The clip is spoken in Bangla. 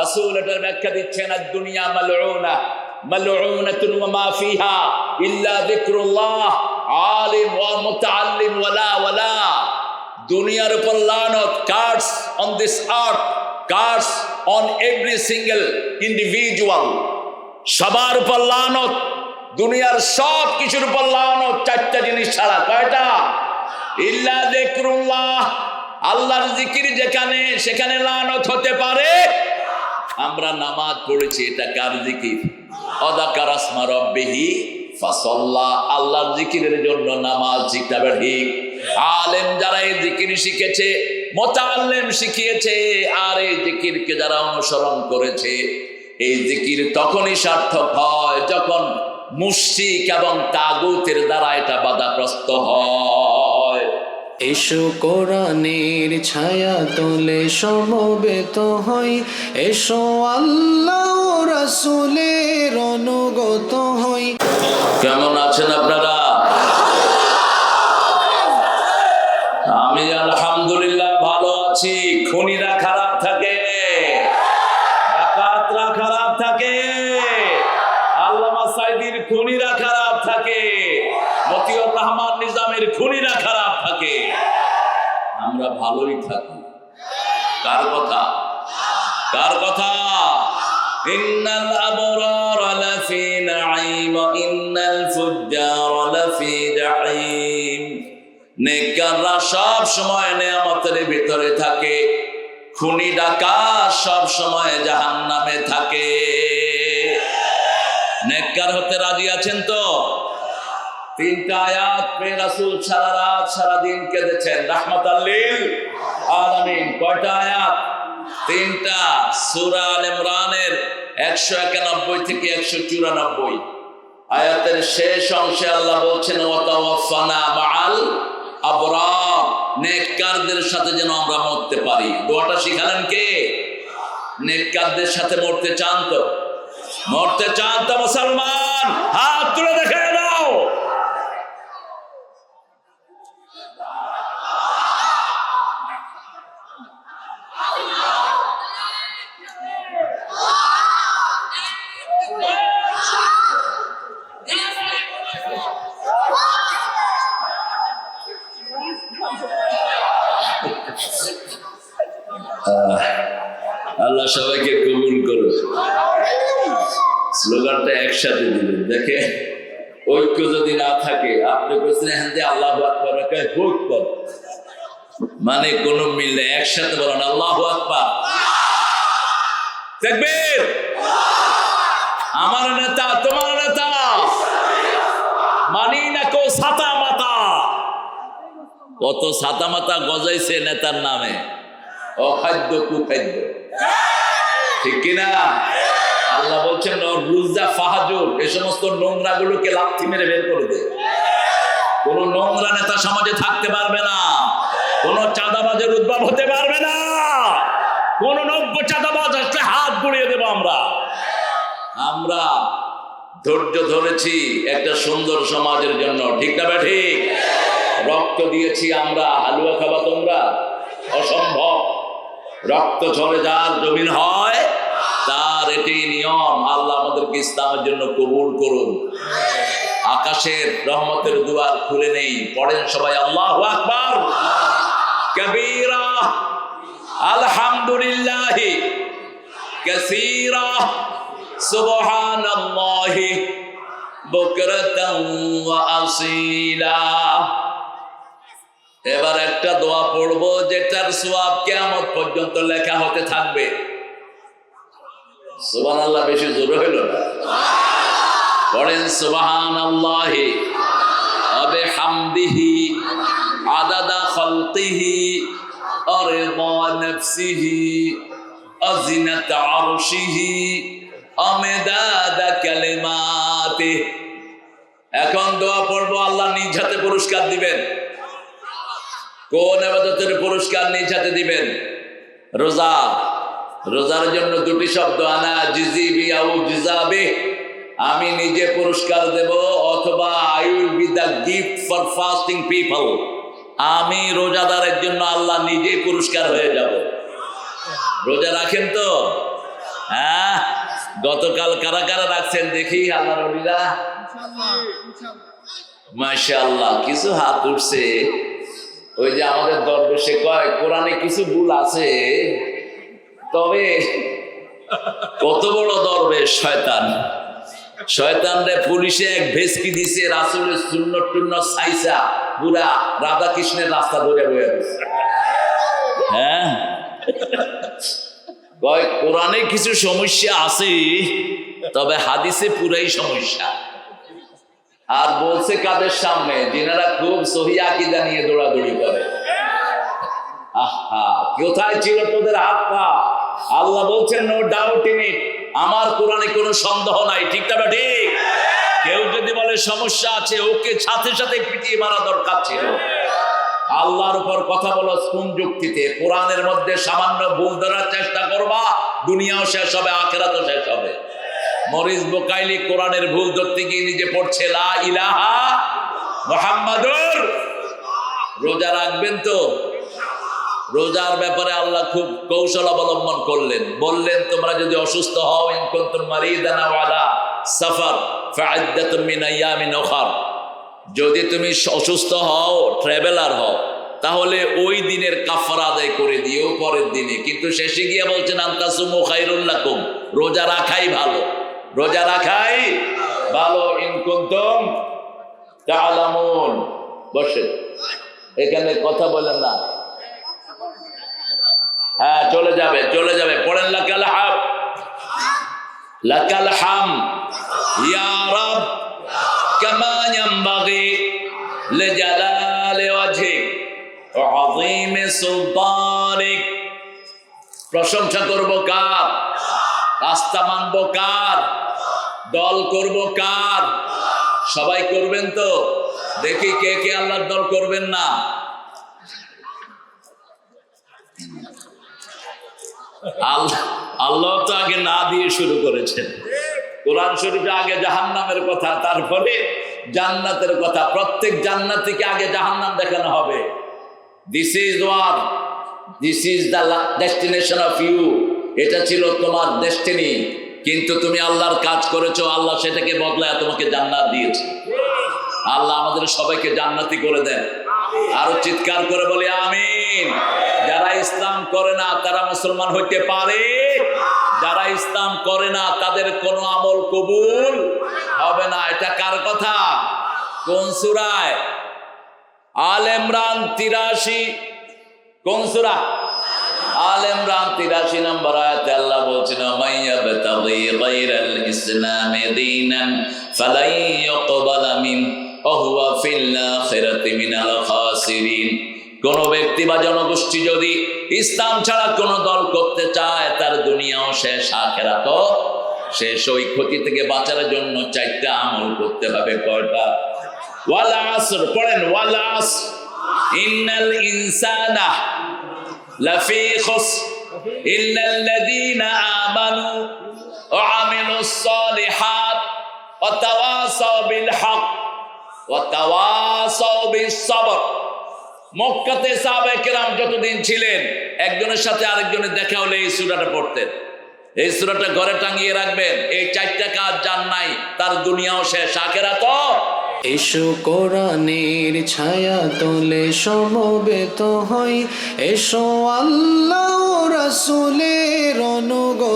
রাসূল এটার ব্যাখ্যা দিচ্ছেন, আদ-দুনিয়া মালউনা মালউনাতুন ওয়া মা ফিহা ইল্লা যিকরুল্লাহ আলিম ওয়া মুতাআল্লিম ওয়ালা। দুনিয়ার উপর লানত, curse on this earth, curse on every single individual. সবার উপর লানত, দুনিয়ার সব কিছুর উপর লানত, চারটা জিনিস ছাড়া। কয়টা? ইল্লা যিকরুল্লাহ, আল্লাহর জিকির যেখানে সেখানে লানত হতে পারে। আমরা নামাজ পড়েছি, এটা কার জিকির? অযাকারা ইসমা রাব্বিহি ফাসাল্লা, আল্লাহর জিকিরের জন্য নামাজ শিখাবে। ঠিক আলেম যারা এই জিকির শিখেছে, মুতাআল্লিম শিখিয়েছে, আর এই জিকিরকে যারা অনুসরণ করেছে, এই জিকির তখনই সার্থক হয় যখন মুশরিক এবং তাগুতের দ্বারা এটা বাধাগ্রস্ত হয়। এসো কোরআনের ছায়া তলে সমবেত হই, এসো আল্লাহ রাসূলের অনুগত হই। কেমন আছেন আপনারা? আমি আলহামদুলিল্লাহ ভালো আছি। খুনিরা খারাপ থাকে, ডাকাতরা খারাপ থাকে, আল্লামা সাইদির খুনিরা খারাপ থাকে, মতিউর রহমান নিজামের খুনিরা খারাপ থাকে, আমরা ভালোই থাকি। কার কথা? কার কথা? ইন্নাল আবরারা লাফি নাঈম ওয়া ইন্নাল ফুজ্জারা লাফি জাহিম। নেককাররা সব সময় নেয়ামতের ভিতরে থাকে, খুনি ডাকাত সব সময় জাহান্নামে থাকে। নেককার হতে রাজি আছেন তো? তিনটা আয়াত পেয়ে রাসূল সারা রাত সারা দিন কেঁদেছেন, রাহমাতাল লিল আলামিন। কয়টা আয়াত? তিনটা। সূরা আল ইমরানের 191 থেকে 194 আয়াতের শেষ অংশে আল্লাহ বলছেন, ওয়া তাওয়াফানা মাআল আবরার, নেককারদের সাথে যেন আমরা মরতে পারি। দোয়াটা শিখালেন কে? নেককারদের সাথে মরতে চান তো? মরতে চান তো মুসলমান? হাত তুলে দেখে দাও। আল্লাহ সবাইকে কবুল করুন। স্লোগানটা একসাথে দিলেন, দেখে ঐক্য যদি না থাকে, আপনি বলছেন আল্লাহু আকবার, ঐক্য মানে কোন মিল নেই। একসাথে বলেন আল্লাহু আকবার, তাকবীর। আমার নেতা তোমার নেতা, মানি না কো ছাতা মাতা। কত ছাতা মাতা গজাইছে নেতার নামে, অখাদ্য কুখাদ্য, ঠিক কিনা? আল্লাহ বলছেন রুজা ফাহাজুর, এই সমস্ত নোংরা গুলোকে লাথি মেরে বের করে দে। কোন নোংরা নেতা সমাজে থাকতে পারবে না, কোন চাঁদাবাজের উদ্ভব হতে পারবে না, কোন নব্য চাঁদাবাজ আসলে হাত গুড়িয়ে দেব আমরা। আমরা ধৈর্য ধরেছি একটা সুন্দর সমাজের জন্য, ঠিক না ঠিক? রক্ত দিয়েছি আমরা, হালুয়া খাবা তোমরা? অসম্ভব। রক্ত ঝরে যার জমিন হয় তার, এটি নিয়ম। আল্লাহ আমাদেরকে ইসলামের জন্য কবুল করুন। আকাশের রহমতের দুয়ার খুলে নেই, পড়েন সবাই আল্লাহু আকবার কবীরা, আলহামদুলিল্লাহি কাসীরা, সুবহানাল্লাহি বুকরাতান ওয়া আসীলা। এবার একটা দোয়া পড়বো যেটার সওয়াব কিয়ামত পর্যন্ত লেখা হতে থাকবে। সুবহানাল্লাহ বেশি জোরে হলো না? পড়েন সুবহানাল্লাহি ওয়া বিহামদিহি আদাদা খালকিহি ওয়া রিদা নাফসিহি ওয়া জিনাতা আরশিহি ওয়া মিদাদা কালিমাতিহি। এখন দোয়া পড়বো, আল্লাহ নিজ হাতে পুরস্কার দিবেন। কোন ইবাদতের পুরস্কার নিজ হাতে দিবেন? রোজা। রোজার জন্য দুটি শব্দ, আনা জিজিবি আউ জিজাবে, আমি নিজে পুরস্কার দেব, অথবা I will be the gift for fasting people, আমি রোজাদারের জন্য আল্লাহ নিজেই পুরস্কার হয়ে যাব। রোজা রাখেন তো? হ্যাঁ, গতকাল কারা কারা রাখছেন দেখি আল্লাহর ওলিরা? মাশাআল্লাহ, কিছু হাত উঠছে। ওই যে আমাদের দরবেশে কয় কোরআনে কিছু ভুল আছে, তবে কত বড় দরবেশ শয়তান! শয়তান রে পুলিশে এক ভেস্কি দিছে, রাসূলের সুন্নত টুন্নত সাইসা পুরা রাধা কৃষ্ণের রাস্তা ধরে বয়ে গেছে। হ্যাঁ, কয় কোরআনে কিছু সমস্যা আছে, তবে হাদিসে পুরাই সমস্যা। আর বলছে কাদের সামনে? যিনারা খুব সহি আকীদা নিয়ে দৌড়াদৌড়ি করে। আহা, কোথায় ছিল তোদের হাত পা? আল্লাহ বলছেন নো ডাউট ইন ইট, আমার কোরআনে কোনো সন্দেহ নাই। ঠিক না ঠিক? কেউ যদি বলে সমস্যা আছে, ওকে সাথে সাথে পিটিয়ে মারা দরকার ছিল। আল্লাহর উপর কথা বলো কোন যুক্তিতে? কোরআনের মধ্যে সামান্য ভুল ধরার চেষ্টা করবা, দুনিয়াও শেষ হবে, আখিরাতও শেষ হবে। মরিস বুকাইলি কোরআনের ভুল ধরতে গিয়ে নিজে পড়ছে লা ইলাহা মুহাম্মাদুর। রোজা রাখবেন তো? রোজার ব্যাপারে আল্লাহ খুব কৌশল অবলম্বন করলেন। বললেন তোমরা যদি অসুস্থ হও, ইন কুনতুম মারিদান আও আলা সাফার ফাইদ্দাতুম মিন আইয়ামিন উখর, যদি তুমি অসুস্থ হও, ট্রাভেলার হও, তাহলে ওই দিনের কাফারা আদায় করে দিও পরের দিনে। কিন্তু শেষে গিয়ে বলছেন আনতাসুমু খায়রুল লাকুম, রোজা রাখাই ভালো, রোজা রাখাই ভালো। ইন কুনতুম তা'লামুন। বসে, এখানে কথা বলেন না। হ্যাঁ, চলে যাবে চলে যাবে। পড়েন লাকাল হাম, লাকাল হাম ইয়া রাব কামা ইয়ানবাগি লিজালালি ওয়াজহিক ওয়া আযীমি সুলতানিক। প্রশংসা করব কার? রাস্তা মানব কার? দল করব কার? সবাই করবেন তো? দেখি কে কে আল্লাহর দল করবেন না। আল্লাহ তো আগে না দিয়ে শুরু করেছেন। কোরআন শরীফে আগে জাহান্নামের কথা, তারপরে জান্নাতের কথা। প্রত্যেক জান্নাতীকে আগে জাহান্নাম দেখানো হবে। This is one, this is the destination of you. এটা ছিল তোমার ডেস্টিনি, কিন্তু তুমি আল্লাহর কাজ করেছো, আল্লাহ সেটাকে বদলায় তোমাকে জান্নাত দিয়েছে। আল্লাহ আমাদের সবাইকে জান্নাতি করে দেন। আরো চিৎকার করে বলি আমিন। যারা ইসলাম করে না তারা মুসলমান হইতে পারে, যারা ইসলাম করে না তাদের কোনো আমল কবুল হবে না। এটা কার কথা? কোন সূরায়? আল ইমরান 83। কোন সূরা? আল ইমরান 83 নম্বর আয়াতে আল্লাহ বলছেন মাইয়াবতাগি গায়রাল ইসলামি দীনান ফালাই ইউকবালা মিন ওয়া হুয়া ফিল আখিরাতি মিনাল খাসিরিন। কোন ব্যক্তি বা জনগোষ্ঠী যদি ইসলাম ছাড়া কোন দল করতে চায়, তার দুনিয়াও শেষ, আখিরাতও শেষ। ওই ক্ষতি থেকে বাঁচার জন্য 4টা আমল করতে হবে। কয়টা? ওয়াল আসর। পড়েন ওয়াল আসর ইন্নাল ইনসানা লাফি খুসর ইল্লাল্লাযীনা আমানু ওয়া আমিলুস সালিহাত ওয়া তাওয়াসাউ বিল হক ওয়া তাওয়াসাউ বিস সবর। মক্কাতে সাহাবায়ে কেরাম যতদিন ছিলেন, একজনের সাথে আরেকজনের দেখা হলে এই সূরাটা পড়তেন। এই সূরাটা ঘরে টাঙিয়ে রাখবেন। এই 4টা কাজ যার নাই, তার দুনিয়াও শেষ, আখিরাতও। এসো কোরআনের ছায়া তলে সমবেত হই, এসো আল্লাহ রাসূলের অনুগত